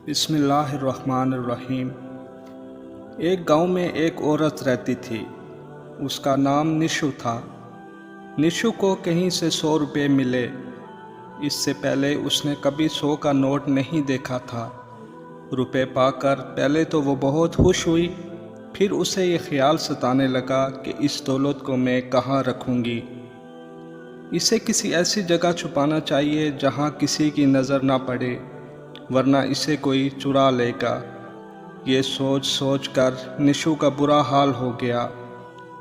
बिस्मिल्लाहिर्रहमानिर्रहीम। एक गांव में एक औरत रहती थी। उसका नाम निशु था। निशु को कहीं से 100 रुपये मिले। इससे पहले उसने कभी 100 का नोट नहीं देखा था। रुपए पाकर पहले तो वो बहुत खुश हुई, फिर उसे ये ख्याल सताने लगा कि इस दौलत को मैं कहाँ रखूँगी। इसे किसी ऐसी जगह छुपाना चाहिए जहाँ किसी की नज़र ना पड़े, वरना इसे कोई चुरा लेगा। ये सोच सोच कर निशु का बुरा हाल हो गया,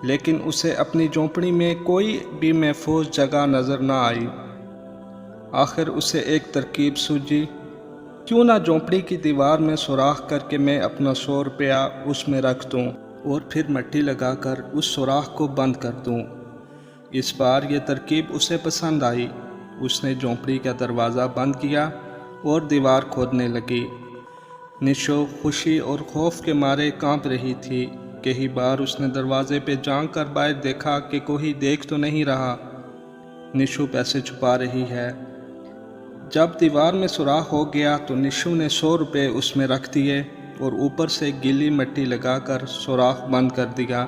लेकिन उसे अपनी झोंपड़ी में कोई भी महफूज जगह नज़र न आई। आखिर उसे एक तरकीब सूझी, क्यों ना झोंपड़ी की दीवार में सुराख करके मैं अपना 100 रुपया उसमें रख दूँ और फिर मिट्टी लगाकर उस सुराख को बंद कर दूँ। इस बार ये तरकीब उसे पसंद आई। उसने झोंपड़ी का दरवाज़ा बंद किया और दीवार खोदने लगी। निशु खुशी और खौफ के मारे कांप रही थी। कई बार उसने दरवाजे पे झांक कर बाहर देखा कि कोई देख तो नहीं रहा। निशु पैसे छुपा रही है। जब दीवार में सुराख हो गया तो निशु ने 100 रुपये उसमें रख दिए और ऊपर से गीली मिट्टी लगाकर सुराख बंद कर दिया।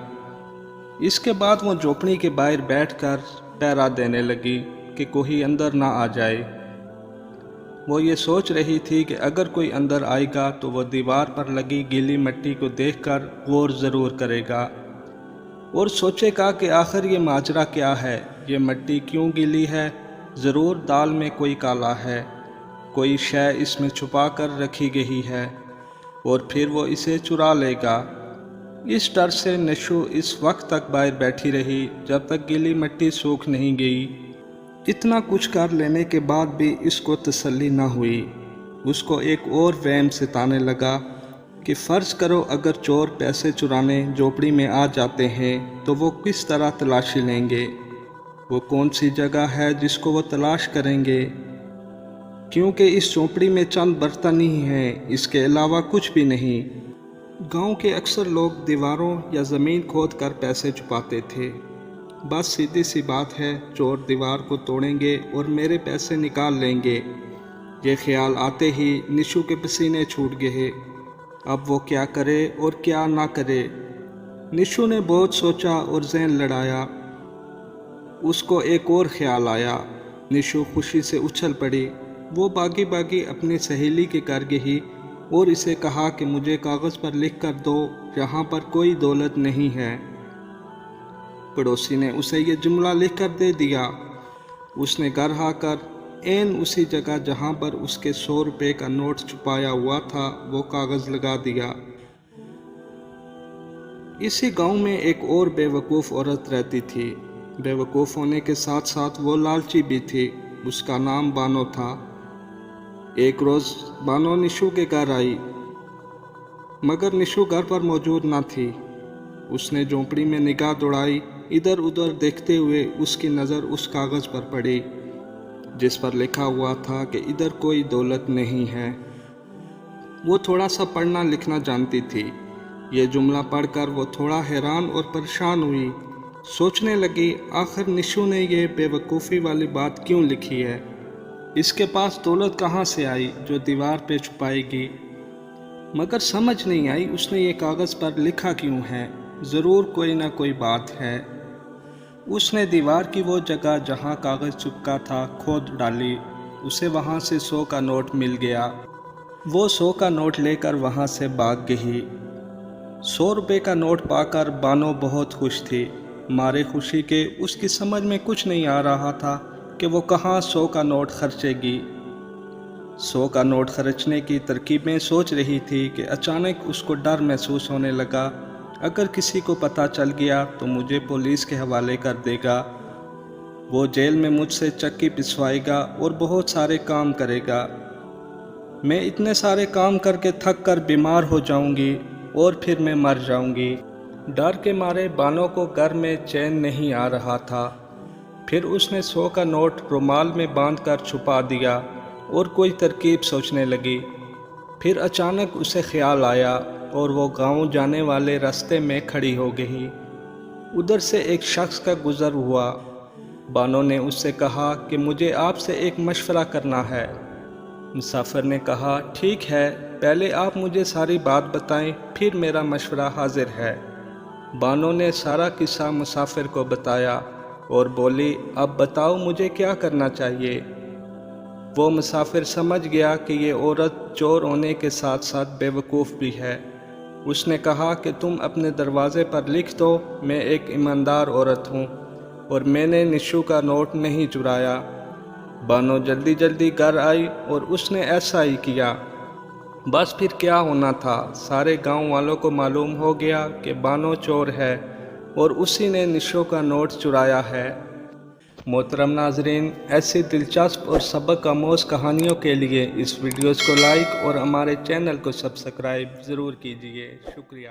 इसके बाद वो झोंपड़ी के बाहर बैठकर पहरा देने लगी कि कोई अंदर ना आ जाए। वो ये सोच रही थी कि अगर कोई अंदर आएगा तो वो दीवार पर लगी गीली मिट्टी को देखकर गौर ज़रूर करेगा और सोचेगा कि आखिर ये माजरा क्या है, ये मिट्टी क्यों गीली है। ज़रूर दाल में कोई काला है, कोई शय इसमें छुपा कर रखी गई है और फिर वो इसे चुरा लेगा। इस डर से निशु इस वक्त तक बाहर बैठी रही जब तक गीली मिट्टी सूख नहीं गई। इतना कुछ कर लेने के बाद भी इसको तसल्ली न हुई। उसको एक और वहम सताने लगा कि फ़र्ज़ करो अगर चोर पैसे चुराने झोपड़ी में आ जाते हैं तो वो किस तरह तलाशी लेंगे। वो कौन सी जगह है जिसको वो तलाश करेंगे, क्योंकि इस झोपड़ी में चंद बर्तन ही हैं, इसके अलावा कुछ भी नहीं। गांव के अक्सर लोग दीवारों या ज़मीन खोद कर पैसे छुपाते थे। बस सीधी सी बात है, चोर दीवार को तोड़ेंगे और मेरे पैसे निकाल लेंगे। ये ख्याल आते ही निशु के पसीने छूट गए। अब वो क्या करे और क्या ना करे। निशु ने बहुत सोचा और ज़हन लड़ाया। उसको एक और ख्याल आया। निशु खुशी से उछल पड़ी। वो बागी बागी अपनी सहेली के घर गई और इसे कहा कि मुझे कागज़ पर लिख कर दो, यहाँ पर कोई दौलत नहीं है। पड़ोसी ने उसे ये जुमला लिख कर दे दिया। उसने घर आकर ऐन उसी जगह जहाँ पर उसके 100 रुपये का नोट छुपाया हुआ था वो कागज़ लगा दिया। इसी गांव में एक और बेवकूफ़ औरत रहती थी। बेवकूफ़ होने के साथ साथ वो लालची भी थी। उसका नाम बानो था। एक रोज़ बानो निशु के घर आई, मगर निशु घर पर मौजूद न थी। उसने झोंपड़ी में निगाह दौड़ाई। इधर उधर देखते हुए उसकी नज़र उस कागज़ पर पड़ी जिस पर लिखा हुआ था कि इधर कोई दौलत नहीं है। वो थोड़ा सा पढ़ना लिखना जानती थी। ये जुमला पढ़कर वो थोड़ा हैरान और परेशान हुई। सोचने लगी, आखिर निशु ने ये बेवकूफ़ी वाली बात क्यों लिखी है। इसके पास दौलत कहाँ से आई जो दीवार पे छुपाएगी। मगर समझ नहीं आई उसने ये कागज़ पर लिखा क्यों है। ज़रूर कोई ना कोई बात है। उसने दीवार की वो जगह जहाँ कागज़ चिपका था खोद डाली। उसे वहाँ से 100 का नोट मिल गया। वो 100 का नोट लेकर वहाँ से भाग गई। 100 रुपये का नोट पाकर बानो बहुत खुश थी। मारे खुशी के उसकी समझ में कुछ नहीं आ रहा था कि वो कहाँ 100 का नोट खर्चेगी। 100 का नोट खर्चने की तरकीबें सोच रही थी कि अचानक उसको डर महसूस होने लगा। अगर किसी को पता चल गया तो मुझे पुलिस के हवाले कर देगा। वो जेल में मुझसे चक्की पिसवाएगा और बहुत सारे काम करेगा। मैं इतने सारे काम करके थक कर बीमार हो जाऊंगी और फिर मैं मर जाऊंगी। डर के मारे बानो को घर में चैन नहीं आ रहा था। फिर उसने 100 का नोट रुमाल में बांध कर छुपा दिया और कोई तरकीब सोचने लगी। फिर अचानक उसे ख्याल आया और वो गांव जाने वाले रास्ते में खड़ी हो गई। उधर से एक शख्स का गुज़र हुआ। बानो ने उससे कहा कि मुझे आपसे एक मशवरा करना है। مسافر نے کہا ٹھیک ہے، پہلے آپ مجھے ساری بات بتائیں، پھر میرا مشورہ حاضر ہے۔ بانو نے سارا قصہ مسافر کو بتایا اور بولی اب بتاؤ مجھے کیا کرنا چاہیے۔ وہ مسافر سمجھ گیا کہ یہ عورت چور ہونے کے ساتھ ساتھ بے وقوف بھی ہے۔ اس نے کہا کہ تم اپنے دروازے پر لکھ دو میں ایک ایماندار عورت ہوں اور میں نے نشو کا نوٹ نہیں چرایا۔ بانو جلدی جلدی گھر آئی اور اس نے ایسا ہی کیا۔ بس پھر کیا ہونا تھا، سارے گاؤں والوں کو معلوم ہو گیا کہ بانو چور ہے اور اسی نے نشو کا نوٹ چرایا ہے۔ محترم ناظرین، ایسی دلچسپ اور سبق آموز کہانیوں کے لیے اس ویڈیوز کو لائک اور ہمارے چینل کو سبسکرائب ضرور کیجیے۔ شکریہ۔